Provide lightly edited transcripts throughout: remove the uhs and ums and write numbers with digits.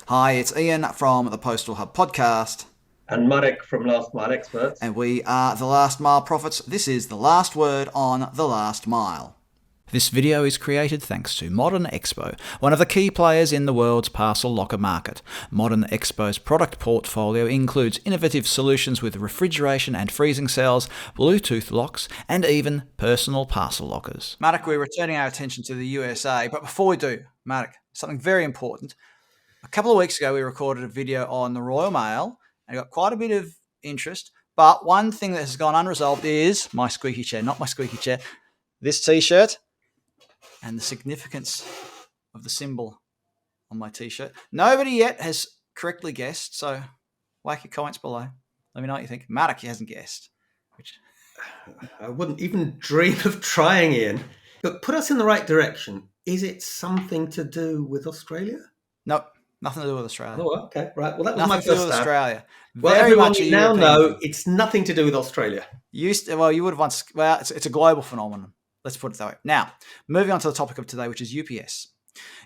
Hi, it's Ian from the Postal Hub podcast, And Marek from Last Mile Experts. and we are the Last Mile Prophets. This is the last word on the last mile. This video is created thanks to Modern Expo, one of the key players in the world's parcel locker market. Modern Expo's product portfolio includes innovative solutions with refrigeration and freezing cells, Bluetooth locks, and even personal parcel lockers. Marek, we're returning our attention to the USA, but before we do, Marek, something very important. A couple of weeks ago, we recorded a video on the Royal Mail and got quite a bit of interest. But one thing that has gone unresolved is my squeaky chair, not my squeaky chair, this t shirt and the significance of the symbol on my t shirt. Nobody yet has correctly guessed, so whack your comments below. Let me know what you think. Maddock hasn't guessed. Which I wouldn't even dream of trying, Ian. But put us in the right direction. Is it something to do with Australia? Nope, nothing to do with Australia. Oh, okay, right. Well, that was my Nothing to do first with stab. Australia. Well, Very everyone, much a you now European know thing. it's nothing to do with Australia. You would have once. Well, it's a global phenomenon. Let's put it that way. Now, moving on to the topic of today, which is UPS.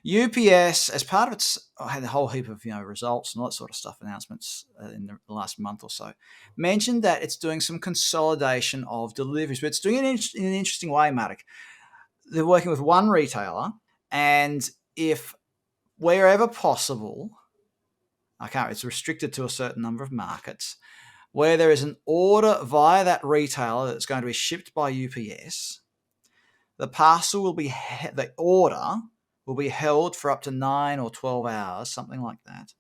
UPS, as part of its, had a whole heap of results and all that sort of stuff, announcements in the last month or so, mentioned that it's doing some consolidation of deliveries, but it's doing it in an interesting way, Marek. They're working with one retailer, and if wherever possible, it's restricted to a certain number of markets, where there is an order via that retailer that's going to be shipped by UPS, the parcel will be the order will be held for up to 9 or 12 hours, something like that,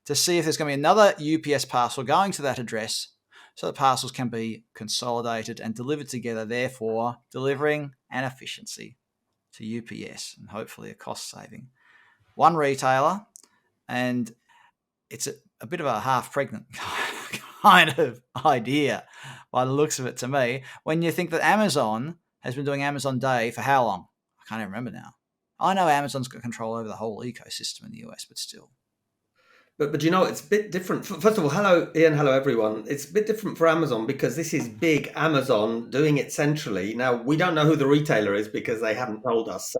to see if there's going to be another UPS parcel going to that address, so the parcels can be consolidated and delivered together, therefore delivering an efficiency to UPS and hopefully a cost saving. One retailer, and it's a bit of a half pregnant kind of idea by the looks of it to me, when you think that Amazon has been doing Amazon Day for how long? I can't even remember now. I know Amazon's got control over the whole ecosystem in the US, but still. But it's a bit different. First of all, hello, Ian. Hello, everyone. It's a bit different for Amazon because this is big Amazon doing it centrally. Now, we don't know who the retailer is because they haven't told us. So,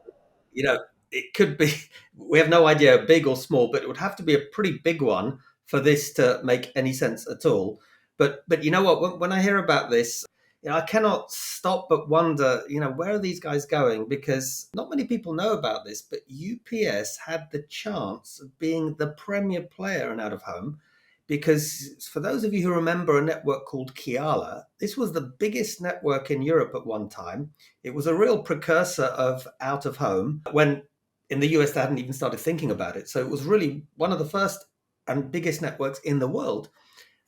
you know, it could be, we have no idea, big or small, but it would have to be a pretty big one for this to make any sense at all. But you know what? When I hear about this, I cannot stop but wonder, where are these guys going? Because not many people know about this, but UPS had the chance of being the premier player in out of home. Because for those of you who remember a network called Kiala, this was the biggest network in Europe at one time. It was a real precursor of out of home when in the US they hadn't even started thinking about it. So it was really one of the first and biggest networks in the world.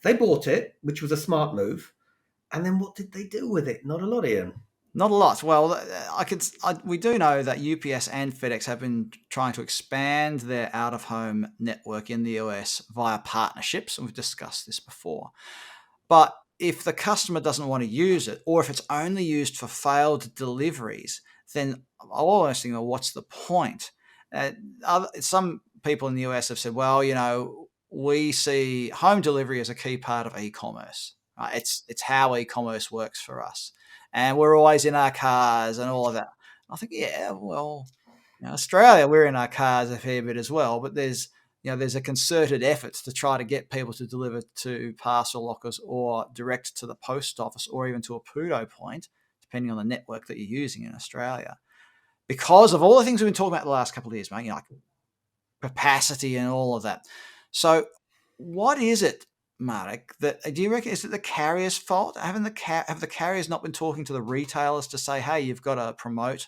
They bought it, which was a smart move. And then what did they do with it? Not a lot, Ian. Not a lot. Well, we do know that UPS and FedEx have been trying to expand their out-of-home network in the US via partnerships, and we've discussed this before. But if the customer doesn't want to use it, or if it's only used for failed deliveries, then I always think, well, what's the point? Some people in the US have said, well, we see home delivery as a key part of e-commerce. Right? It's how e-commerce works for us, and we're always in our cars and all of that. I think, yeah, well, Australia, we're in our cars a fair bit as well, but there's a concerted effort to try to get people to deliver to parcel lockers or direct to the post office or even to a PUDO point, depending on the network that you're using in Australia, because of all the things we've been talking about the last couple of years, mate. Like capacity and all of that. So, what is it, Marek? Do you reckon, is it the carrier's fault? Have the carriers not been talking to the retailers to say, hey, you've got to promote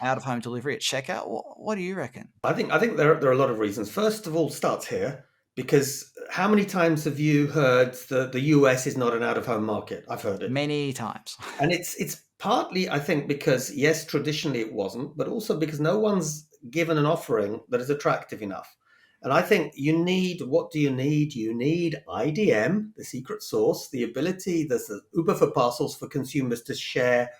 out of home delivery at checkout? What do you reckon? I think there are a lot of reasons. First of all, starts here because how many times have you heard the US is not an out of home market? I've heard it, Many times. and it's partly I think because yes, traditionally it wasn't, but also because no one's given an offering that is attractive enough. And I think you need, what do you need? You need IDM, the secret sauce, the ability, there's the Uber for parcels for consumers to share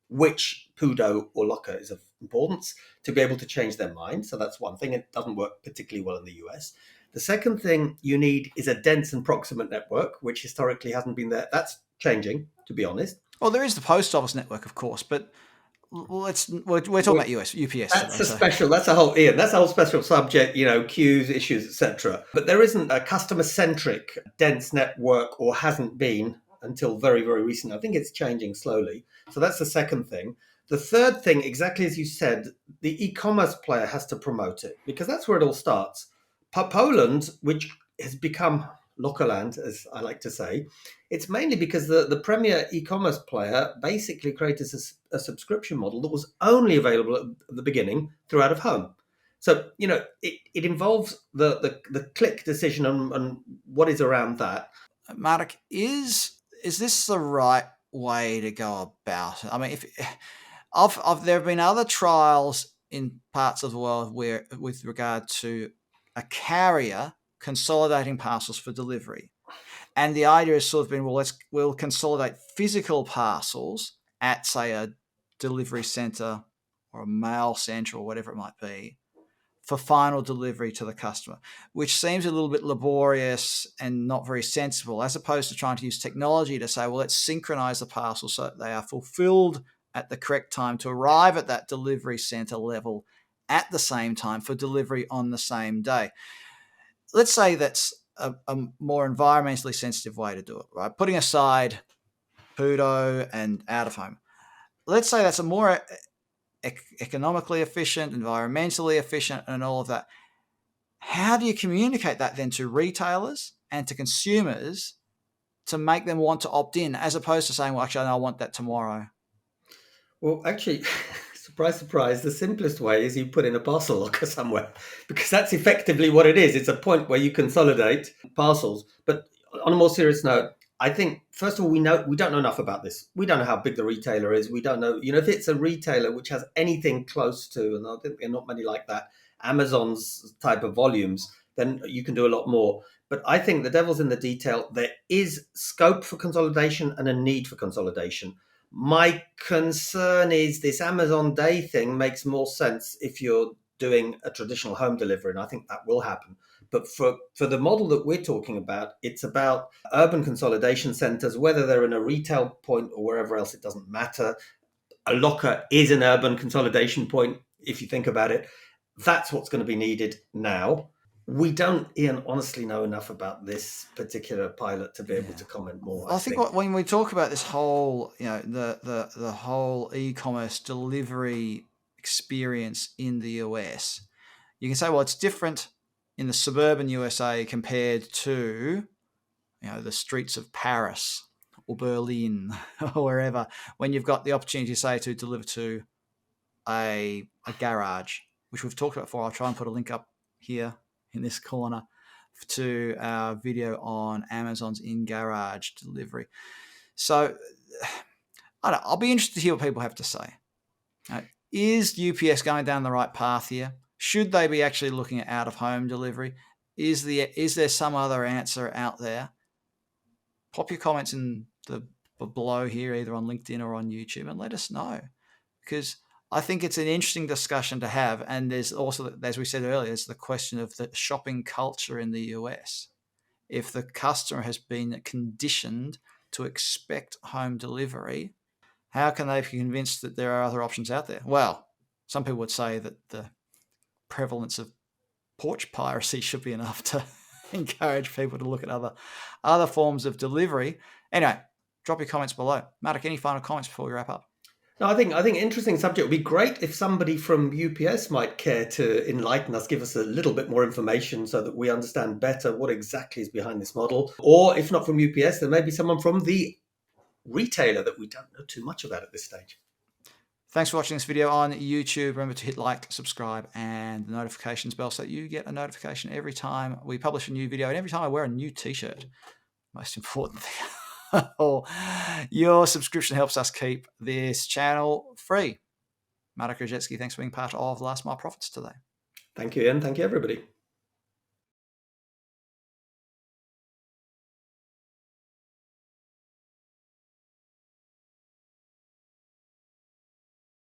which PUDO or locker is of importance to be able to change their mind. So that's one thing. It doesn't work particularly well in the US. The second thing you need is a dense and proximate network, which historically hasn't been there. That's changing, to be honest. Well, there is the post office network, of course, but we're talking about UPS That's today. a So special. That's a whole Ian. That's a whole special subject. Queues, issues, etc. But there isn't a customer-centric dense network, or hasn't been until very, very recently. I think it's changing slowly. So that's the second thing. The third thing, exactly as you said, the e-commerce player has to promote it, because that's where it all starts. Poland, which has become Lokaland, as I like to say, it's mainly because the premier e-commerce player basically created a subscription model that was only available at the beginning through out of home. So, it involves the click decision and what is around that. Mark, is this the right way to go about it? I mean, if there have been other trials in parts of the world where, with regard to a carrier consolidating parcels for delivery, and the idea has sort of been, well, we'll consolidate physical parcels at, say, a delivery center or a mail center or whatever it might be, for final delivery to the customer, which seems a little bit laborious and not very sensible, as opposed to trying to use technology to say, well, let's synchronize the parcels so that they are fulfilled at the correct time to arrive at that delivery center level at the same time for delivery on the same day. Let's say that's a more environmentally sensitive way to do it, right? Putting aside PUDO and out of home. Let's say that's a more economically efficient, environmentally efficient, and all of that. How do you communicate that then to retailers and to consumers to make them want to opt in, as opposed to saying, well, actually, I want that tomorrow? Well, actually, surprise, surprise, the simplest way is you put in a parcel locker somewhere, because that's effectively what it is. It's a point where you consolidate parcels. But on a more serious note, I think, first of all, we don't know enough about this. We don't know how big the retailer is. We don't know, if it's a retailer which has anything close to, and I think there are not many like that, Amazon's type of volumes, then you can do a lot more. But I think the devil's in the detail. There is scope for consolidation and a need for consolidation. My concern is this Amazon Day thing makes more sense if you're doing a traditional home delivery, and I think that will happen. But for the model that we're talking about, it's about urban consolidation centers, whether they're in a retail point or wherever else, it doesn't matter. A locker is an urban consolidation point, if you think about it. That's what's going to be needed now. We don't, Ian, honestly know enough about this particular pilot to be able to comment more. I think when we talk about this whole, the whole e-commerce delivery experience in the US, you can say, well, it's different in the suburban USA compared to, the streets of Paris or Berlin or wherever, when you've got the opportunity, say, to deliver to a garage, which we've talked about before. I'll try and put a link up here in this corner to our video on Amazon's in-garage delivery. So I'll be interested to hear what people have to say. Is UPS going down the right path here? Should they be actually looking at out-of-home delivery? Is there some other answer out there? Pop your comments in the below here, either on LinkedIn or on YouTube, and let us know, because I think it's an interesting discussion to have. And there's also, as we said earlier, there's the question of the shopping culture in the US. If the customer has been conditioned to expect home delivery, how can they be convinced that there are other options out there? Well, some people would say that the prevalence of porch piracy should be enough to encourage people to look at other forms of delivery. Anyway, drop your comments below. Marek, any final comments before we wrap up? No, I think interesting subject. It would be great if somebody from UPS might care to enlighten us, give us a little bit more information so that we understand better what exactly is behind this model. Or if not from UPS, there may be someone from the retailer that we don't know too much about at this stage. Thanks for watching this video on YouTube. Remember to hit like, subscribe, and the notifications bell so that you get a notification every time we publish a new video and every time I wear a new t-shirt. Most important thing. Your subscription helps us keep this channel free. Marek Rajecki, thanks for being part of Last Mile Profits today. Thank you, Ian. Thank you, everybody.